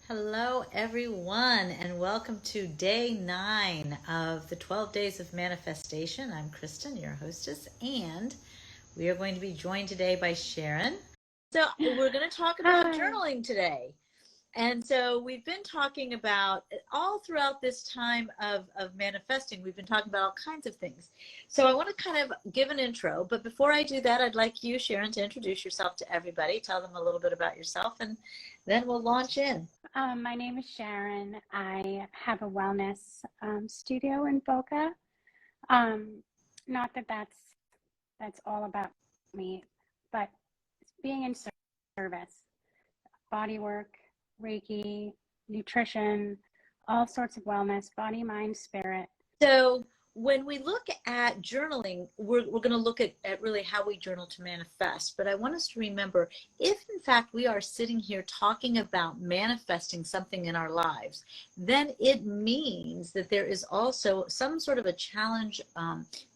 Hello, everyone, and welcome to day 9 of the 12 Days of Manifestation. I'm Kristen, your hostess, and we are going to be joined today by Sharon. So, we're going to talk about Hi. journaling today. And so we've been talking about all throughout this time of manifesting, we've been talking about all kinds of things. So I want to kind of give an intro, but before I do that, I'd like you, Sharon, to introduce yourself to everybody, tell them a little bit about yourself, and then we'll launch in. My name is Sharon. I have a wellness studio in Boca. Um, Not that that's all about me, but being in service, body work, Reiki, nutrition, all sorts of wellness, body, mind, spirit. So when we look at journaling, we're going to look at really how we journal to manifest. But I want us to remember, if in fact we are sitting here talking about manifesting something in our lives, then it means that there is also some sort of a challenge,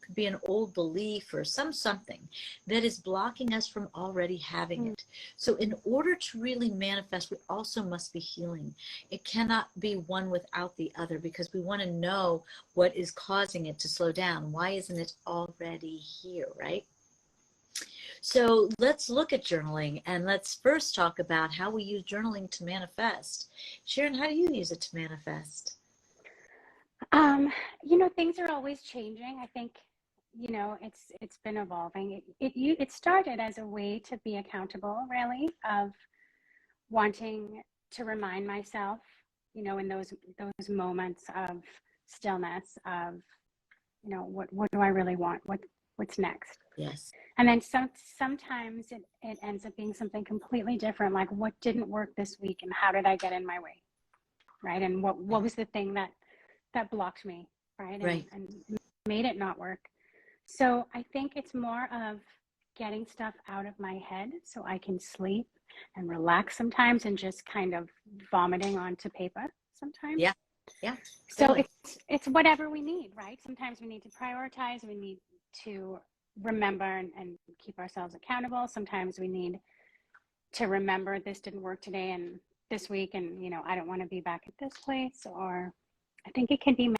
could be an old belief or something that is blocking us from already having it. So in order to really manifest, we also must be healing. It cannot be one without the other, because we want to know what is causing it to slow down. Why isn't it already here, right? So let's look at journaling, and let's first talk about how we use journaling to manifest. Sharon, how do you use it to manifest? Um, Things are always changing. I think, it's been evolving. It started as a way to be accountable, really, of wanting to remind myself, in those moments of stillness, of, what do I really want? What's next? Yes. And then sometimes it ends up being something completely different, like what didn't work this week and how did I get in my way? Right. And what was the thing that blocked me, right? Right. And made it not work. So I think it's more of getting stuff out of my head so I can sleep and relax sometimes, and just kind of vomiting onto paper sometimes. Yeah. Yeah. So Totally. it's whatever we need, right? Sometimes we need to prioritize, we need to remember and keep ourselves accountable. Sometimes we need to remember this didn't work today and this week, and I don't want to be back at this place. Or I think it can be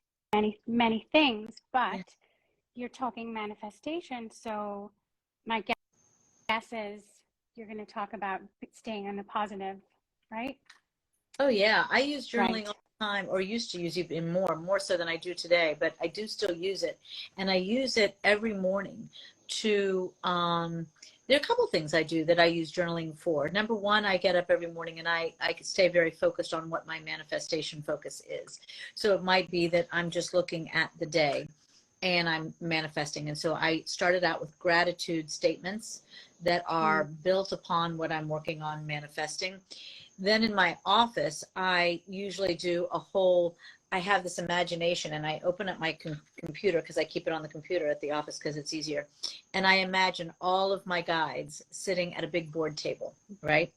many things, but Yeah. you're talking manifestation, so my guess is you're going to talk about staying on the positive, right? Oh yeah, I use journaling Right. all the time, or used to use it even more so than I do today, but I do still use it. And I use it every morning to, there are a couple things I do that I use journaling for. Number one, I get up every morning and I can stay very focused on what my manifestation focus is. So it might be that I'm just looking at the day and I'm manifesting. And so I started out with gratitude statements that are Mm. built upon what I'm working on manifesting. Then in my office, I usually do I have this imagination, and I open up my computer, because I keep it on the computer at the office because it's easier. And I imagine all of my guides sitting at a big board table, right?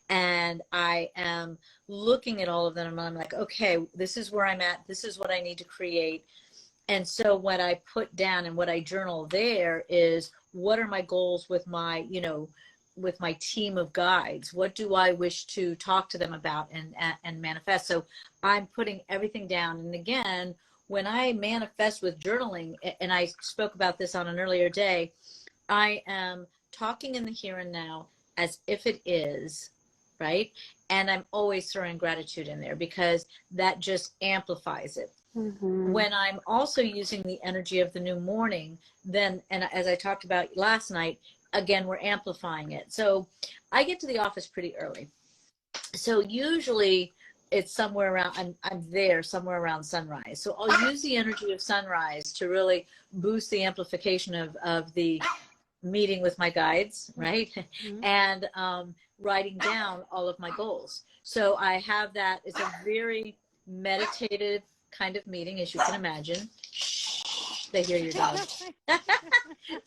And I am looking at all of them, and I'm like, okay, this is where I'm at. This is what I need to create. And so what I put down and what I journal there is, what are my goals with with my team of guides? What do I wish to talk to them about and manifest? So I'm putting everything down. And again, when I manifest with journaling, and I spoke about this on an earlier day, I am talking in the here and now as if it is, right? And I'm always throwing gratitude in there, because that just amplifies it. Mm-hmm. When I'm also using the energy of the new morning, then, and as I talked about last night, again, we're amplifying it. So I get to the office pretty early. So usually it's somewhere around, I'm there somewhere around sunrise. So I'll use the energy of sunrise to really boost the amplification of the meeting with my guides, right? Mm-hmm. And writing down all of my goals. So I have that. It's a very meditative kind of meeting, as you can imagine. Shh, they hear your dog.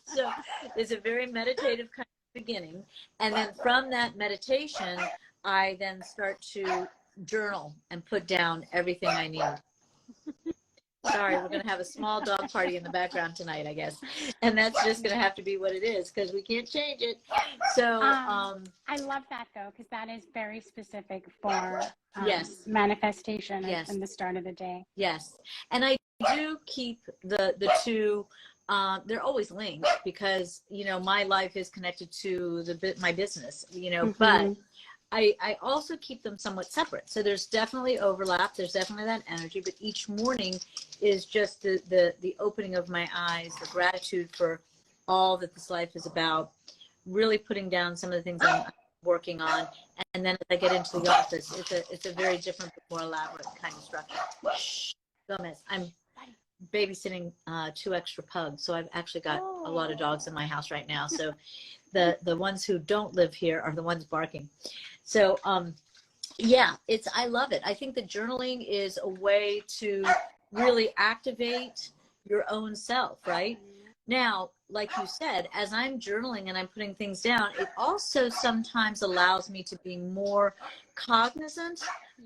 So it's a very meditative kind of beginning. And then from that meditation, I then start to journal and put down everything I need. Sorry, we're going to have a small dog party in the background tonight, I guess. And that's just going to have to be what it is because we can't change it. So, I love that though, because that is very specific for yes, manifestation yes, in the start of the day. yes. And I do keep the two, they're always linked because, you know, my life is connected to my business, you know, but I also keep them somewhat separate. So there's definitely overlap. There's definitely that energy, but each morning is just the opening of my eyes, the gratitude for all that this life is about, really putting down some of the things I'm working on. And then as I get into the office, it's a very different, more elaborate kind of structure. Shh, Gomez, I'm babysitting 2 extra pugs. So I've actually got a lot of dogs in my house right now. So the ones who don't live here are the ones barking. So, yeah, I love it. I think that journaling is a way to really activate your own self, right? Now, like you said, as I'm journaling and I'm putting things down, it also sometimes allows me to be more cognizant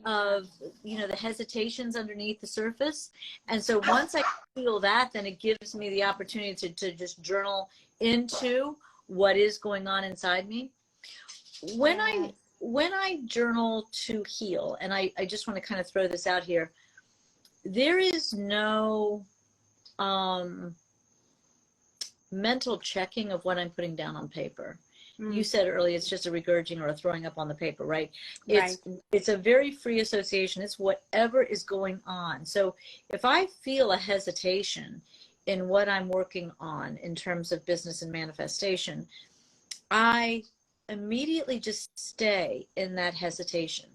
of, you know, the hesitations underneath the surface. And so once I feel that, then it gives me the opportunity to just journal into what is going on inside me. When I journal to heal, and I just want to kind of throw this out here, there is no mental checking of what I'm putting down on paper. You said earlier it's just a regurging or a throwing up on the paper, right? It's a very free association. It's whatever is going on. So if I feel a hesitation in what I'm working on in terms of business and manifestation, I immediately just stay in that hesitation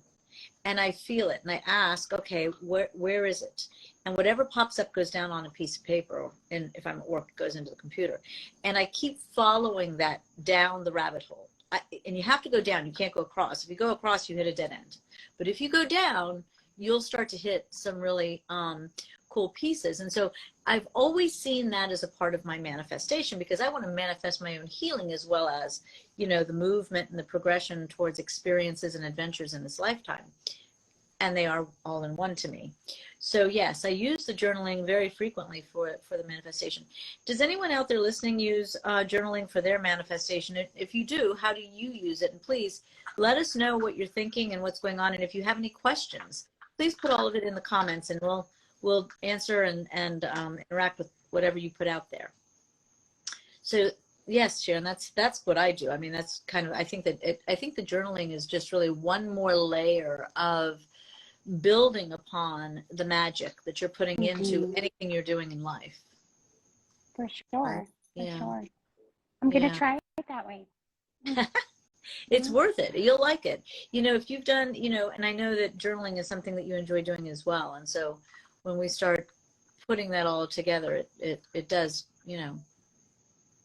and I feel it and I ask, okay, where is it? And whatever pops up goes down on a piece of paper, and if I'm at work, it goes into the computer. And I keep following that down the rabbit hole. And you have to go down. You can't go across. If you go across, you hit a dead end. But if you go down, you'll start to hit some really cool pieces. And so I've always seen that as a part of my manifestation because I want to manifest my own healing as well as, you know, the movement and the progression towards experiences and adventures in this lifetime. And they are all in one to me. So yes, I use the journaling very frequently for the manifestation. Does anyone out there listening use journaling for their manifestation? If you do, how do you use it? And please let us know what you're thinking and what's going on. And if you have any questions, please put all of it in the comments and we'll answer and interact with whatever you put out there. So yes, Sharon, that's what I do. I mean, that's kind of, I think the journaling is just really one more layer of building upon the magic that you're putting into anything you're doing in life. For sure. Yeah. For sure. I'm going to try it that way. It's worth it. You'll like it. You know, if you've done, you know, and I know that journaling is something that you enjoy doing as well. And so when we start putting that all together, it does, you know,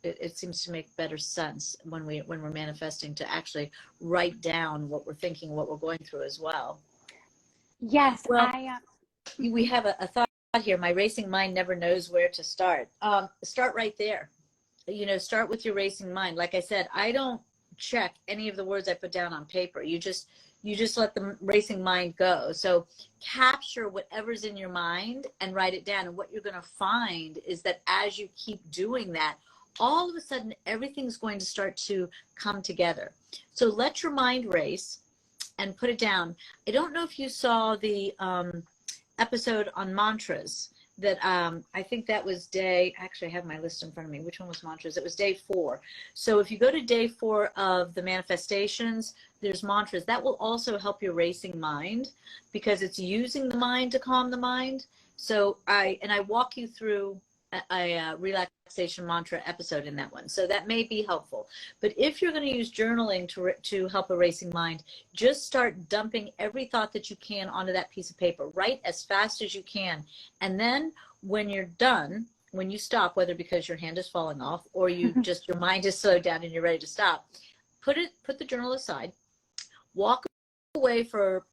it seems to make better sense when we're manifesting to actually write down what we're thinking, what we're going through as well. Yes, well, we have a thought here. My racing mind never knows where to start. Start right there. You know, start with your racing mind. Like I said, I don't check any of the words I put down on paper. You just let the racing mind go. So capture whatever's in your mind and write it down. And what you're going to find is that as you keep doing that, all of a sudden, everything's going to start to come together. So let your mind race and put it down. I don't know if you saw the episode on mantras that I think that was actually I have my list in front of me. Which one was mantras? It was day 4. So if you go to day 4 of the manifestations, there's mantras. That will also help your racing mind because it's using the mind to calm the mind. So I walk you through a relaxation mantra episode in that one. So that may be helpful. But if you're going to use journaling to help a racing mind, just start dumping every thought that you can onto that piece of paper. Write as fast as you can. And then when you're done, when you stop, whether because your hand is falling off or you just, your mind is slowed down and you're ready to stop, put the journal aside, walk away for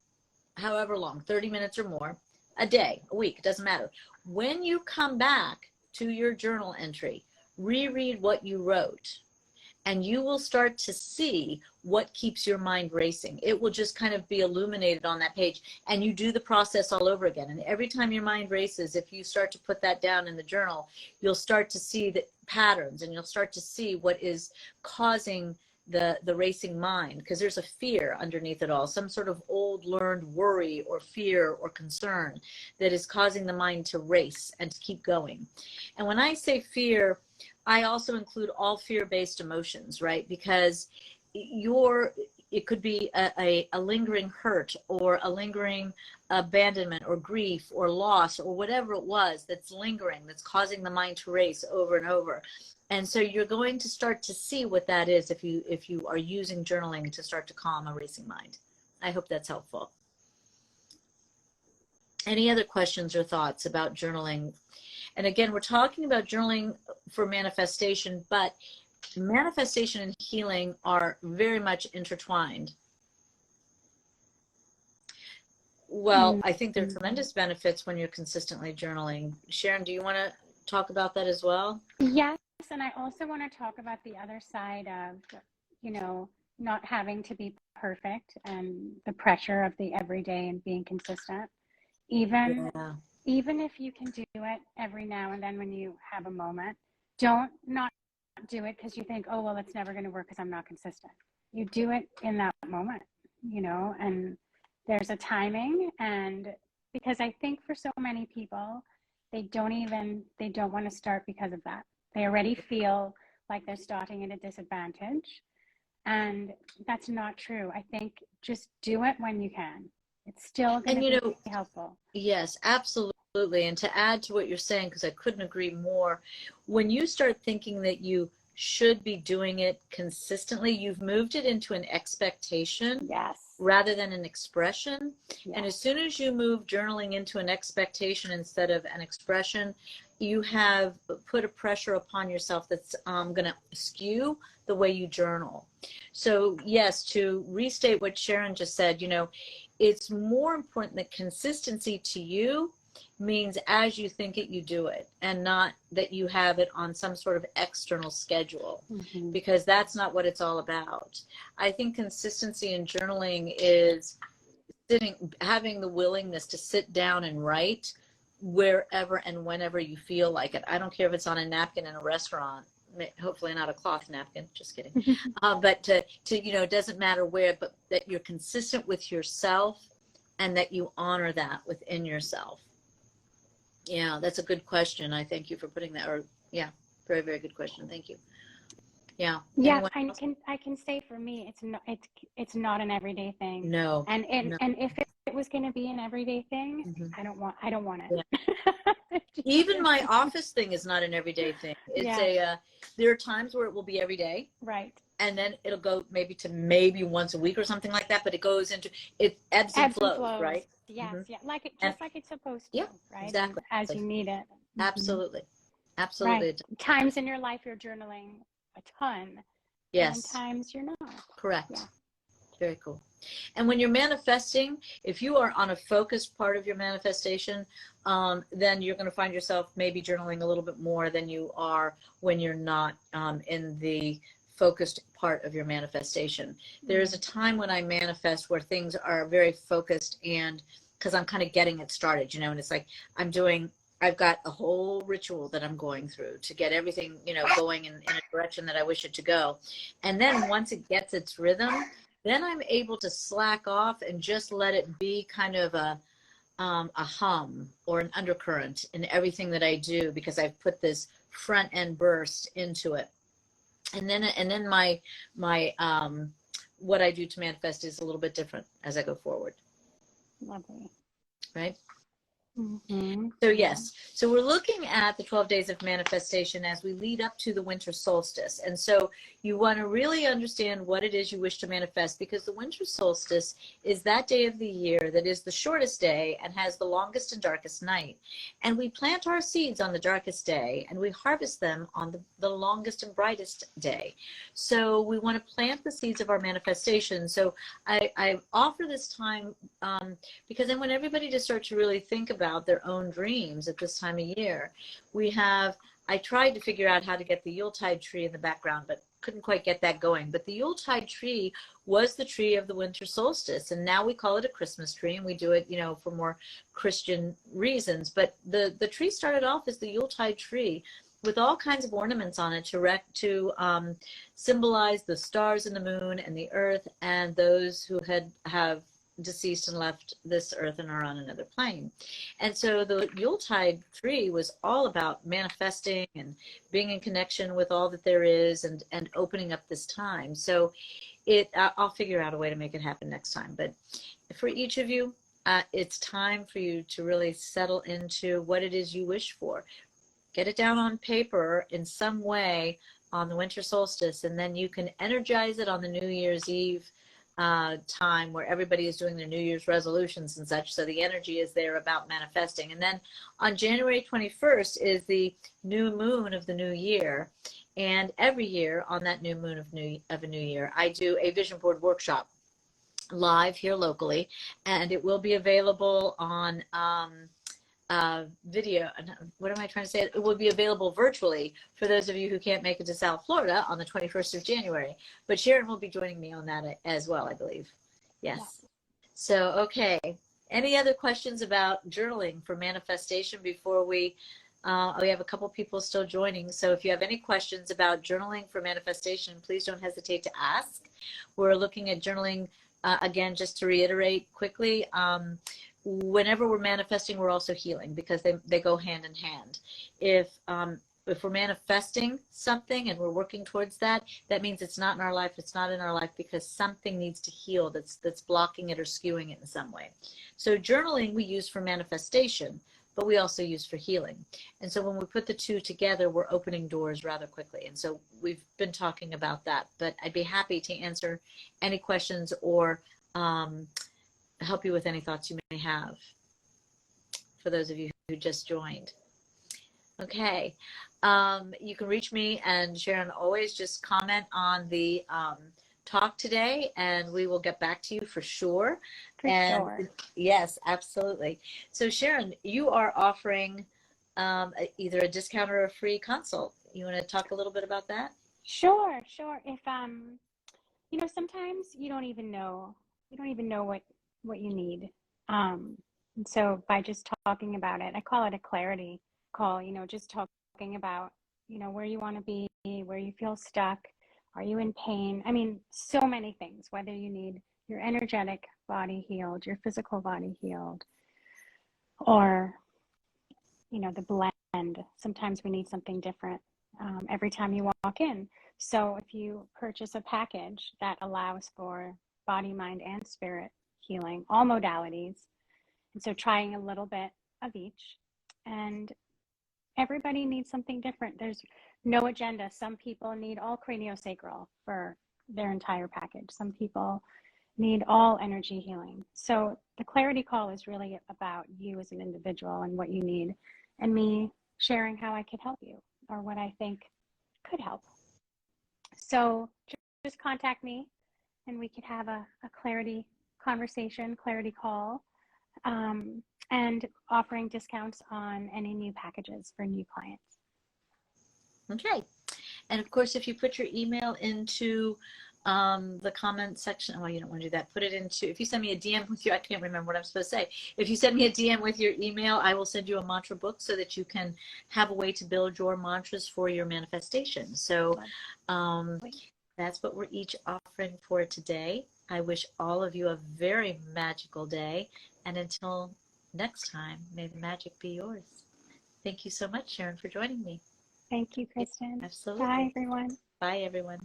however long, 30 minutes or more, a day, a week, it doesn't matter. When you come back to your journal entry, reread what you wrote and you will start to see what keeps your mind racing. It will just kind of be illuminated on that page, and you do the process all over again. And every time your mind races, if you start to put that down in the journal, you'll start to see the patterns, and you'll start to see what is causing the racing mind, because there's a fear underneath it all, some sort of old learned worry or fear or concern that is causing the mind to race and to keep going. And when I say fear, I also include all fear-based emotions, right? Because it could be a lingering hurt, or a lingering abandonment or grief or loss, or whatever it was that's lingering, that's causing the mind to race over and over. And so you're going to start to see what that is if you are using journaling to start to calm a racing mind. I hope that's helpful. Any other questions or thoughts about journaling? And again, we're talking about journaling for manifestation, but manifestation and healing are very much intertwined. Well, I think there are tremendous benefits when you're consistently journaling. Sharon, do you want to talk about that as well? Yes, and I also want to talk about the other side of, you know, not having to be perfect, and the pressure of the everyday and being consistent. Even if you can do it every now and then when you have a moment, don't not do it because you think, oh, well, it's never going to work because I'm not consistent. You do it in that moment, you know, and there's a timing. And because I think for so many people, they don't want to start because of that. They already feel like they're starting at a disadvantage. And that's not true. I think just do it when you can. It's still going to be helpful. Yes, absolutely. And to add to what you're saying, because I couldn't agree more, when you start thinking that you should be doing it consistently, you've moved it into an expectation. Yes. Rather than an expression. Yes. And as soon as you move journaling into an expectation instead of an expression, you have put a pressure upon yourself that's going to skew the way you journal. So yes, to restate what Sharon just said, you know, it's more important that consistency to you means as you think it, you do it, and not that you have it on some sort of external schedule, because that's not what it's all about. I think consistency in journaling is having the willingness to sit down and write wherever and whenever you feel like it. I don't care if it's on a napkin in a restaurant, hopefully not a cloth napkin, just kidding. But to you know, it doesn't matter where, but that you're consistent with yourself and that you honor that within yourself. Yeah, that's a good question. I thank you for putting that. Or yeah, very, very good question. Thank you. Yeah. Yeah, I can say for me, it's not an everyday thing. No. And if it was going to be an everyday thing, I don't want it. Yeah. Even my office thing is not an everyday thing. It's there are times where it will be every day. Right. And then it'll go maybe once a week or something like that, but it goes into, it ebbs and flows, right? Yes, yeah, like it's supposed to, yeah, right? exactly. As you need it. Absolutely. Absolutely. Right. Times in your life you're journaling a ton. Yes. And times you're not. Correct. Yeah. Very cool. And when you're manifesting, if you are on a focused part of your manifestation, then you're going to find yourself maybe journaling a little bit more than you are when you're not in the focused part of your manifestation. There is a time when I manifest where things are very focused, and because I'm kind of getting it started, you know, and it's like I've got a whole ritual that I'm going through to get everything, you know, going in a direction that I wish it to go. And then once it gets its rhythm, then I'm able to slack off and just let it be kind of a hum or an undercurrent in everything that I do, because I've put this front end burst into it. And then my what I do to manifest is a little bit different as I go forward. Lovely. Right? So yes, so we're looking at the 12 days of manifestation as we lead up to the winter solstice. And so you want to really understand what it is you wish to manifest, because the winter solstice is that day of the year that is the shortest day and has the longest and darkest night. And we plant our seeds on the darkest day and we harvest them on the longest and brightest day. So we want to plant the seeds of our manifestation. So I offer this time because then when everybody just starts to really think about their own dreams at this time of year, I tried to figure out how to get the Yuletide tree in the background, but couldn't quite get that going. But the Yuletide tree was the tree of the winter solstice, and now we call it a Christmas tree, and we do it, you know, for more Christian reasons. But the tree started off as the Yuletide tree with all kinds of ornaments on it to symbolize the stars and the moon and the earth and those who have deceased and left this earth and are on another plane. And so the Yuletide tree was all about manifesting and being in connection with all that there is, and opening up this time. So I'll figure out a way to make it happen next time. But for each of you, it's time for you to really settle into what it is you wish for. Get it down on paper in some way on the winter solstice, and then you can energize it on the New Year's Eve time, where everybody is doing their New Year's resolutions and such. So the energy is there about manifesting. And then on January 21st is the new moon of the new year. And every year on that new moon of a new year, I do a vision board workshop live here locally, and it will be available on video. What am I trying to say? It will be available virtually for those of you who can't make it to South Florida on the 21st of January. But Sharon will be joining me on that as well, I believe. Yes. So, okay. Any other questions about journaling for manifestation before we have a couple people still joining. So if you have any questions about journaling for manifestation, please don't hesitate to ask. We're looking at journaling, again, just to reiterate quickly, whenever we're manifesting, we're also healing, because they go hand in hand. If we're manifesting something and we're working towards that, that means it's not in our life. It's not in our life because something needs to heal that's blocking it or skewing it in some way. So journaling we use for manifestation, but we also use for healing. And so when we put the two together, we're opening doors rather quickly. And so we've been talking about that, but I'd be happy to answer any questions or help you with any thoughts you may have for those of you who just joined. Okay. You can reach me and Sharon, always just comment on the talk today, and we will get back to you for sure. Sure. Yes, absolutely. So Sharon, you are offering either a discount or a free consult. You want to talk a little bit about that? Sure. If you know, sometimes you don't even know what you need. And so by just talking about it, I call it a clarity call, you know, just talking about, you know, where you want to be, where you feel stuck, are you in pain? I mean, so many things, whether you need your energetic body healed, your physical body healed, or, you know, the blend. Sometimes we need something different every time you walk in. So if you purchase a package that allows for body, mind, and spirit healing, all modalities, and so trying a little bit of each, and everybody needs something different. There's no agenda. Some people need all craniosacral for their entire package. Some people need all energy healing. So the clarity call is really about you as an individual and what you need, and me sharing how I could help you or what I think could help. So just contact me and we could have a clarity conversation, clarity call, and offering discounts on any new packages for new clients. Okay. And of course, if you put your email into the comment section, well, you don't want to do that. Put it into, if you send me a DM with your, I can't remember what I'm supposed to say. If you send me a DM with your email, I will send you a mantra book so that you can have a way to build your mantras for your manifestation. So that's what we're each offering for today. I wish all of you a very magical day. And until next time, may the magic be yours. Thank you so much, Sharon, for joining me. Thank you, Kristen. Absolutely. Bye, everyone. Bye, everyone.